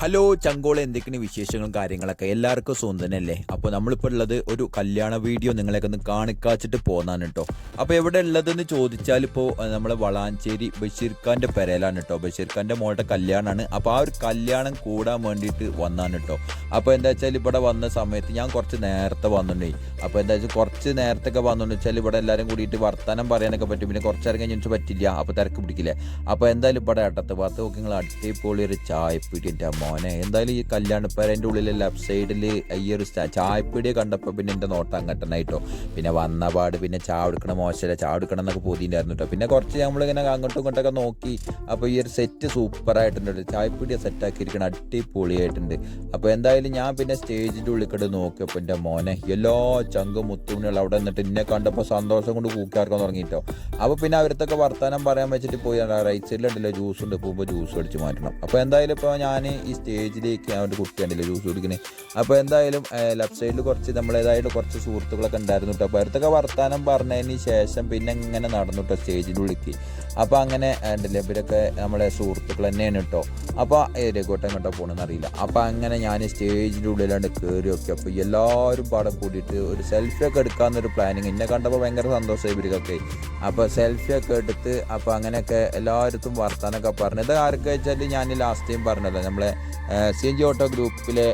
Hello ചങ്കോളെ, എന്തൊക്കെയാണ് വിശേഷങ്ങളും കാര്യങ്ങളൊക്കെ? എല്ലാവർക്കും സ്വന്തനല്ലേ? അപ്പോൾ നമ്മളിപ്പോൾ ഉള്ളത് ഒരു കല്യാണ വീഡിയോ നിങ്ങളെയൊക്കെ ഒന്ന് കാണിക്കാച്ചിട്ട് പോന്നാണ് കേട്ടോ. അപ്പോൾ എവിടെ ഉള്ളതെന്ന് ചോദിച്ചാൽ ഇപ്പോൾ നമ്മളെ വളാഞ്ചേരി ബഷീർ ഖാൻ്റെ പെരയിലാണ് കേട്ടോ. ബഷീർ ഖാൻ്റെ മോളുടെ കല്യാണമാണ്. അപ്പോൾ ആ ഒരു കല്യാണം കൂടാൻ വേണ്ടിയിട്ട് വന്നാണ് കേട്ടോ. അപ്പോൾ എന്താ വെച്ചാൽ ഇവിടെ വന്ന സമയത്ത് ഞാൻ കുറച്ച് നേരത്തെ വന്നിട്ടുണ്ടേ. അപ്പോൾ എന്താ വെച്ചാൽ കുറച്ച് നേരത്തൊക്കെ വന്നെന്ന് വെച്ചാൽ ഇവിടെ എല്ലാവരും കൂടിയിട്ട് വർത്തമാനം പറയാനൊക്കെ പറ്റും. പിന്നെ കുറച്ചേരം കഴിഞ്ഞിട്ട് പറ്റില്ല, അപ്പോൾ തിരക്ക് പിടിക്കില്ലേ. അപ്പോൾ എന്തായാലും ഇവിടെ ഇടത്ത് ഭാഗത്ത് നോക്കി നിങ്ങൾ അടിപൊളി ഒരു ചായപ്പീടിൻ്റെ മോനെ. എന്തായാലും ഈ കല്യാണപ്പേരൻ്റെ ഉള്ളിൽ ലെഫ്റ്റ് സൈഡിൽ ഈ ഒരു ചായപ്പീടിയെ കണ്ടപ്പോൾ പിന്നെ എൻ്റെ നോട്ടം അങ്ങോട്ടനായിട്ടോ. പിന്നെ വന്ന പാട് പിന്നെ ചായ എടുക്കണം, മോശമല്ല ചായ എടുക്കണം എന്നൊക്കെ പോതിണ്ടായിരുന്നു കേട്ടോ. പിന്നെ കുറച്ച് നമ്മളിങ്ങനെ അങ്ങോട്ടും ഇങ്ങോട്ടൊക്കെ നോക്കി. അപ്പോൾ ഈ ഒരു സെറ്റ് സൂപ്പറായിട്ടുണ്ട്. ചായപ്പീടിയെ സെറ്റാക്കിയിരിക്കണം, അടിപൊളിയായിട്ടുണ്ട്. അപ്പോൾ എന്തായാലും ഞാൻ പിന്നെ സ്റ്റേജിൻ്റെ ഉള്ളിൽ കൂടെ നോക്കിയപ്പോൾ എൻ്റെ മോനെ എല്ലാ ചങ്കും മുത്തുമണികളും അവിടെ നിന്നിട്ട് എന്നെ കണ്ടപ്പോൾ സന്തോഷം കൊണ്ട് കൂക്കാർക്കാൻ തുടങ്ങിയിട്ടോ. അപ്പോൾ പിന്നെ അവരത്തൊക്കെ വർത്തമാനം പറയാൻ വെച്ചിട്ട് പോയി. റൈറ്റ് സൈഡിലുണ്ടല്ലോ ജ്യൂസ് ഉണ്ട്, പോകുമ്പോൾ ജ്യൂസ് അടിച്ച് മാറ്റണം. അപ്പോൾ എന്തായാലും ഇപ്പോൾ ഞാൻ ഈ സ്റ്റേജിലേക്ക് ആ ഒരു കുട്ടി ഉണ്ടല്ലോ ജ്യൂസ് കുടിക്കണേ. അപ്പോൾ എന്തായാലും ലെഫ്റ്റ് സൈഡിൽ കുറച്ച് നമ്മളേതായിട്ട് കുറച്ച് സുഹൃത്തുക്കളൊക്കെ ഉണ്ടായിരുന്നു കേട്ടോ. അപ്പോൾ അവരത്തൊക്കെ വർത്തമാനം പറഞ്ഞതിന് ശേഷം പിന്നെ ഇങ്ങനെ നടന്നു കേട്ടോ സ്റ്റേജിൻ്റെ ഉള്ളിലേക്ക്. അപ്പോൾ അങ്ങനെ ഉണ്ടല്ലേ ഇവരൊക്കെ നമ്മളെ സുഹൃത്തുക്കൾ തന്നെയാണ് കേട്ടോ. അപ്പോൾ രഘോട്ടം കേട്ടോ പോകണമെന്ന് അറിയില്ല. അപ്പോൾ അങ്ങനെ ഞാൻ സ്റ്റേജിൻ്റെ ഉള്ളിലാണ്ട് കയറി നോക്കി. അപ്പോൾ എല്ലാവരും പാടെ കൂടിയിട്ട് ഒരു സെൽഫിയൊക്കെ എടുക്കാമെന്നൊരു പ്ലാനിങ്. എന്നെ കണ്ടപ്പോൾ ഭയങ്കര സന്തോഷമായി ഇവർക്കൊക്കെ. അപ്പോൾ സെൽഫിയൊക്കെ എടുത്ത് അപ്പോൾ അങ്ങനെയൊക്കെ എല്ലായിടത്തും വർത്താനൊക്കെ പറഞ്ഞത് ആരൊക്കെ വെച്ചാൽ ഞാൻ ലാസ്റ്റ് ടൈം പറഞ്ഞല്ലോ നമ്മളെ CNG ഓട്ടോ ഗ്രൂപ്പിലെ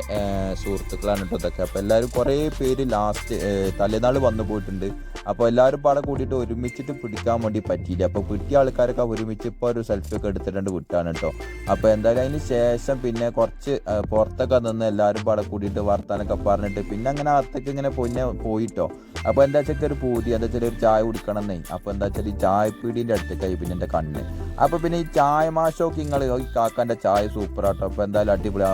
സുഹൃത്തുക്കളാണ് കേട്ടോ ഇതൊക്കെ. അപ്പോൾ എല്ലാവരും കുറേ പേര് ലാസ്റ്റ് തലേനാൾ വന്നു പോയിട്ടുണ്ട്. അപ്പോൾ എല്ലാവരും പാടെ കൂടിയിട്ട് ഒരുമിച്ചിട്ട് പിടിക്കാൻ വേണ്ടി പറ്റിയില്ല. അപ്പോൾ കിട്ടിയ ആൾക്കാരൊക്കെ ഒരുമിച്ച് ഇപ്പോൾ ഒരു സെൽഫിയൊക്കെ എടുത്തിട്ടുണ്ട് വിട്ടാണ് കേട്ടോ. അപ്പോൾ എന്തായാലും അതിന് ശേഷം പിന്നെ കുറച്ച് പുറത്തൊക്കെ നിന്ന് എല്ലാവരും പാടെ കൂടിയിട്ട് വർത്താനൊക്കെ പറഞ്ഞിട്ട് പിന്നെ അങ്ങനെ അകത്തേക്ക് ഇങ്ങനെ പോയിട്ടോ. അപ്പോൾ എന്താ വെച്ചാൽ ഒരു പൂതി എന്താ വെച്ചാൽ ഒരു ചായ കുടിക്കണമെന്നേ. അപ്പോൾ എന്താ വെച്ചാൽ ഈ ചായപ്പീടീൻ്റെ അടുത്തേക്കായി പിന്നെ എൻ്റെ കണ്ണ്. അപ്പോൾ പിന്നെ ഈ ചായ മാഷൊക്കെ നിങ്ങൾ ഈ കാക്കാൻ്റെ ചായ സൂപ്പറാട്ടോ. അപ്പോൾ എന്തായാലും അടിപൊളി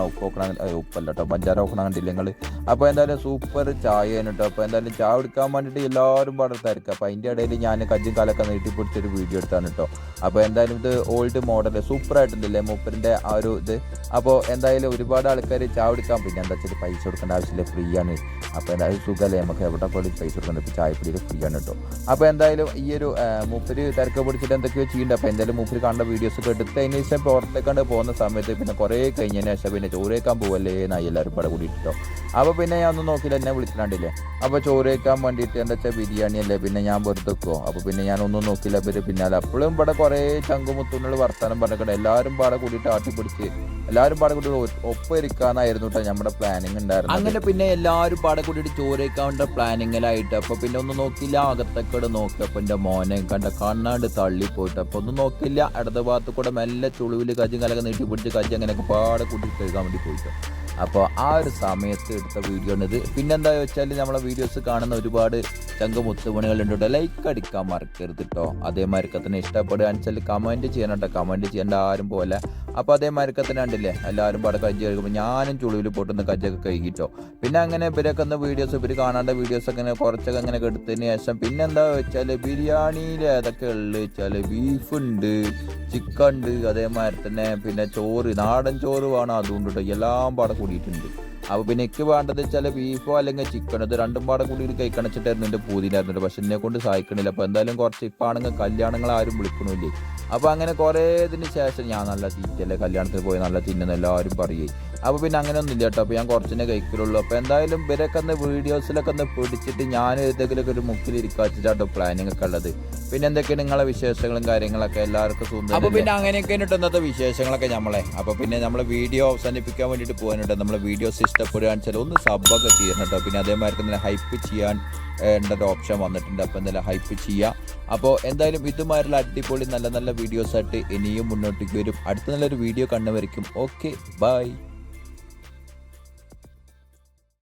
ഉപ്പല്ല കേട്ടോ, പഞ്ചാര നോക്കണം കണ്ടില്ല നിങ്ങൾ. അപ്പോൾ എന്തായാലും സൂപ്പർ ചായ കേട്ടോ. അപ്പോൾ എന്തായാലും ചായ കുടിക്കാൻ വേണ്ടിയിട്ട് എല്ലാവരും പാടെ തിരക്കുക. അപ്പോൾ അതിൻ്റെ ഇടയിൽ ഞാൻ കജ്ജും കാലൊക്കെ നീട്ടിപ്പിടിച്ചൊരു വീഡിയോ എടുത്താണ് കേട്ടോ. അപ്പോൾ എന്തായാലും ഇത് ഓൾഡ് മോഡൽ സൂപ്പറായിട്ടുണ്ടല്ലേ മൂപ്പറിൻ്റെ ആ ഒരു ഇത്. അപ്പോൾ എന്തായാലും ഒരുപാട് ആൾക്കാർ ചായ കുടിക്കാൻ പിന്നെ എന്താ വെച്ചാൽ പൈസ കൊടുക്കേണ്ട ആവശ്യമില്ല, ഫ്രീ ആണ്. അപ്പോൾ എന്തായാലും സുഖമല്ലേ, നമുക്ക് എവിടെ പോലും പൈസ കൊടുക്കേണ്ട. ഇപ്പോൾ ചായപ്പൊടിയിൽ ഫ്രീ ആണ് കേട്ടോ. അപ്പോൾ എന്തായാലും ഈ ഒരു മൂപ്പര് തിരക്ക് പിടിച്ചിട്ട് എന്തൊക്കെയോ ചെയ്യുന്നുണ്ട്. അപ്പോൾ എന്തായാലും മൂപ്പര് കണ്ട വീഡിയോസൊക്കെ എടുത്ത് അതിന് ശേഷം പുറത്തേക്കാണ്ട് പോകുന്ന സമയത്ത് പിന്നെ കുറേ കഴിഞ്ഞതിന് ശേഷം പിന്നെ ചോറ് വയ്ക്കാൻ പോവല്ലേ എന്നായി എല്ലാവരും പട കൂടിയിട്ടോ. അപ്പോൾ പിന്നെ ഞാൻ ഒന്നും നോക്കിയില്ല, എന്നെ വിളിച്ചിട്ടുണ്ടില്ലേ. അപ്പോൾ ചോറ് വയ്ക്കാൻ വേണ്ടിയിട്ട് എന്താ വെച്ചാൽ ബിരിയാണി അല്ലേ, പിന്നെ ഞാൻ വെറുതെ വെക്കുമോ. അപ്പോൾ പിന്നെ ഞാനൊന്നും നോക്കിയില്ല. പിന്നെ പിന്നാലെ അപ്പോഴും ഇവിടെ കുറേ ചങ്കുമുത്തുകൾ വർത്താനം പറഞ്ഞിട്ട് എല്ലാവരും പാടെ കൂടിയിട്ട് ആട്ടിപ്പിടിച്ച് എല്ലാവരും പാടെ കൂടി ഒപ്പം കേട്ടോ നമ്മുടെ പ്ലാനിങ് ഉണ്ടായിരുന്നു. അങ്ങനെ പിന്നെ എല്ലാവരും പാടെ കൂടിയിട്ട് ചോറ് വയ്ക്കാനുള്ള പ്ലാനിങ്ങിലായിട്ട്. അപ്പോൾ പിന്നെ ഒന്നും നോക്കിയില്ല, അകത്തൊക്കെ നോക്കി. അപ്പോൾ എൻ്റെ മോനെ കണ്ണാണ്ട് തള്ളിപ്പോയിട്ട് അപ്പോൾ ഒന്നും നോക്കില്ല. ഇടത് ഭാഗത്ത് കൂടെ മെല്ലെ ചുളിവിൽ കജ്ജും കലൊക്കെ നീട്ടിപ്പിടിച്ച് കജ്ജ് അങ്ങനെയൊക്കെ പാടെ കൂട്ടി കഴിക്കാൻ വേണ്ടി പോയിട്ടോ. അപ്പോൾ ആ ഒരു സമയത്ത് എടുത്ത വീഡിയോ ആണിത്. പിന്നെന്താ വെച്ചാൽ നമ്മളെ വീഡിയോസ് കാണുന്ന ഒരുപാട് ചങ്കുമുത്തുമണികളുണ്ട് കേട്ടോ. ലൈക്ക് അടിക്കാൻ മറക്കരുത് കേട്ടോ. അതേമാതിരിക്കെ തന്നെ ഇഷ്ടപ്പെടുകയെന്ന് വെച്ചാൽ കമൻറ്റ് ചെയ്യണം കേട്ടോ. കമൻറ്റ് ചെയ്യേണ്ട ആരും പോലെ. അപ്പോൾ അതേമാതിരിക്കെ തന്നെ ഉണ്ടല്ലേ എല്ലാവരും പാടെ കജ്ജ് കഴിക്കുമ്പോൾ ഞാനും ചുളിവിൽ പൊട്ടുന്ന കജ്ജൊക്കെ കഴിക്കിട്ടോ. പിന്നെ അങ്ങനെ ഇവരൊക്കെ ഒന്ന് വീഡിയോസ് ഇവർ കാണേണ്ട വീഡിയോസൊക്കെ അങ്ങനെ കുറച്ചൊക്കെ അങ്ങനെ എടുത്തതിന് ശേഷം പിന്നെ എന്താ വെച്ചാൽ ബിരിയാണിയിൽ ഏതൊക്കെ ഉള്ളത് വെച്ചാൽ ബീഫുണ്ട്, ചിക്കൻ ഉണ്ട്, അതേമാതിരി തന്നെ പിന്നെ ചോറ് നാടൻ ചോറ് വേണം, അതുകൊണ്ട് കേട്ടോ എല്ലാം പാടെ കൂടിയിട്ടുണ്ട്. അപ്പോൾ പിന്നെ എനിക്ക് വേണ്ടത് വെച്ചാൽ ബീഫോ അല്ലെങ്കിൽ ചിക്കനോ ഇത് രണ്ടും പാടെ കൂടി കഴിക്കണച്ചിട്ടായിരുന്നു എൻ്റെ പൂതിയിലായിരുന്നുണ്ട്. പക്ഷെ എന്നെ കൊണ്ട് സഹായിക്കണില്ല. അപ്പോൾ എന്തായാലും കുറച്ച് ഇപ്പാണെങ്കിൽ കല്യാണങ്ങൾ ആരും വിളിക്കണില്ലേ. അപ്പോൾ അങ്ങനെ കുറേ ഇതിന് ശേഷം ഞാൻ നല്ല തീറ്റല്ലേ കല്യാണത്തിന് പോയി നല്ല തിന്നുന്ന എല്ലാവരും പറയുകയും. അപ്പോൾ പിന്നെ അങ്ങനെ ഒന്നും ഇല്ല കേട്ടോ. അപ്പോൾ ഞാൻ കുറച്ചിനെ കഴിക്കലുള്ളൂ. അപ്പോൾ എന്തായാലും ഇവരൊക്കെ ഒന്ന് വീഡിയോസിലൊക്കെ ഒന്ന് പിടിച്ചിട്ട് ഞാൻ ഏതെങ്കിലുമൊക്കെ ഒരു മുക്കിലിരിക്കാച്ചിട്ടാട്ടോ പ്ലാനിങ് ഒക്കെ ഉള്ളത്. പിന്നെ എന്തൊക്കെയാണ് നിങ്ങളെ വിശേഷങ്ങളും കാര്യങ്ങളൊക്കെ എല്ലാവർക്കും സുന്ദരം. അപ്പോൾ പിന്നെ അങ്ങനെയൊക്കെയാണ് ഇന്നത്തെ വിശേഷങ്ങളൊക്കെ നമ്മളെ. അപ്പോൾ പിന്നെ നമ്മളെ വീഡിയോ അവസാനിപ്പിക്കാൻ വേണ്ടിയിട്ട് പോകാനുണ്ട്. നമ്മളെ വീഡിയോസ് ഇഷ്ടപ്പെടുകയാണെന്ന് വെച്ചാൽ ഒന്ന് സബ്ബൊക്കെ ചെയ്യണം കേട്ടോ. പിന്നെ അതേമാതിരി തന്നെ ഹൈപ്പ് ചെയ്യാൻ ഒരു ഓപ്ഷൻ വന്നിട്ടുണ്ട്. അപ്പോൾ എന്തായാലും ഹൈപ്പ് ചെയ്യുക. അപ്പോൾ എന്തായാലും ഇതുമായിട്ടുള്ള അടിപൊളി നല്ല നല്ല വീഡിയോസായിട്ട് ഇനിയും മുന്നോട്ടേക്ക് വരും. അടുത്ത നല്ലൊരു വീഡിയോ കണ്ടുവരിക്കും. Okay, by.